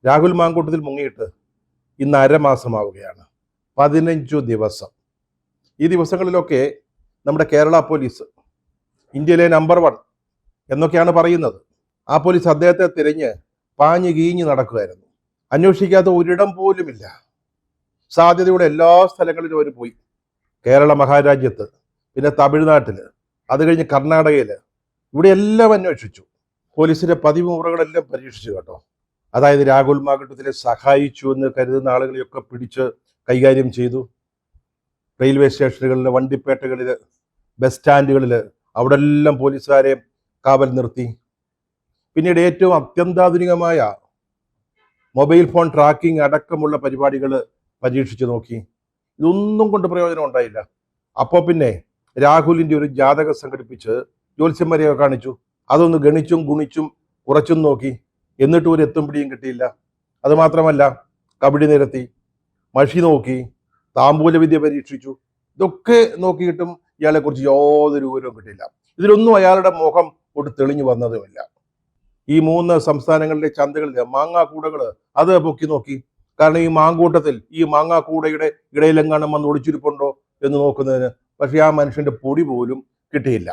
രാഹുൽ മാങ്കൂട്ടത്തിൽ മുങ്ങിയിട്ട് ഇന്ന് അരമാസമാവുകയാണ്. 15 ദിവസം. ഈ ദിവസങ്ങളിലൊക്കെ നമ്മുടെ കേരള പോലീസ് ഇന്ത്യയിലെ നമ്പർ 1 എന്നൊക്കെയാണ് പറയുന്നത്. ആ പോലീസ് അദ്ദേഹത്തെ തിരഞ്ഞ് പാഞ്ഞു കീഞ്ഞു നടക്കുകയായിരുന്നു. അന്വേഷിക്കാത്ത ഒരിടം പോലുമില്ല. സാധ്യതയുടെ എല്ലാ സ്ഥലങ്ങളിലും അവർ പോയി. കേരള മഹാരാജ്യത്ത്, പിന്നെ തമിഴ്നാട്ടിൽ, അത് കഴിഞ്ഞ് കർണാടകയിൽ, ഇവിടെ എല്ലാം അന്വേഷിച്ചു. പോലീസിന്റെ പതിവ് മുറകളെല്ലാം പരീക്ഷിച്ചു കേട്ടോ. അതായത് രാഹുൽ മാങ്കൂട്ടത്തിലെ സഹായിച്ചു എന്ന് കരുതുന്ന ആളുകളെയൊക്കെ പിടിച്ച് കൈകാര്യം ചെയ്തു. റെയിൽവേ സ്റ്റേഷനുകളിൽ, വണ്ടിപ്പേട്ടകളിൽ, ബസ് സ്റ്റാൻഡുകളിൽ, അവിടെ എല്ലാം പോലീസുകാരെ കാവൽ നിർത്തി. പിന്നീട് ഏറ്റവും അത്യന്താധുനികമായ മൊബൈൽ ഫോൺ ട്രാക്കിംഗ് അടക്കമുള്ള പരിപാടികൾ പരീക്ഷിച്ചു നോക്കി. ഇതൊന്നും കൊണ്ട് പ്രയോജനം ഉണ്ടായില്ല. അപ്പോൾ പിന്നെ രാഹുലിൻ്റെ ഒരു ജാതകം സംഘടിപ്പിച്ച് ജ്യോത്സ്യന്മാരെയൊക്കെ കാണിച്ചു. അതൊന്ന് ഗണിച്ചും ഗുണിച്ചും കുറച്ചും നോക്കി. എന്നിട്ടും ഒരു എത്തും പിടിയും കിട്ടിയില്ല. അതുമാത്രമല്ല, കബഡി നിരത്തി, മഷി നോക്കി, താമ്പൂല വിദ്യ പരീക്ഷിച്ചു. ഇതൊക്കെ നോക്കിയിട്ടും ഇയാളെക്കുറിച്ച് യാതൊരു വിവരവും കിട്ടിയില്ല. ഇതിലൊന്നും അയാളുടെ മുഖം ഒട്ട് തെളിഞ്ഞു വന്നതുമില്ല. ഈ 3 സംസ്ഥാനങ്ങളിലെ ചന്തകളിലെ മാങ്ങാക്കൂടകൾ അത് പൊക്കി നോക്കി. കാരണം ഈ മാങ്കൂട്ടത്തിൽ ഈ മാങ്ങാക്കൂടയുടെ ഇടയിലെങ്ങാനും വന്ന് ഒളിച്ചിരിപ്പുണ്ടോ എന്ന് നോക്കുന്നതിന്. പക്ഷേ ആ മനുഷ്യന്റെ പൊടി പോലും കിട്ടിയില്ല.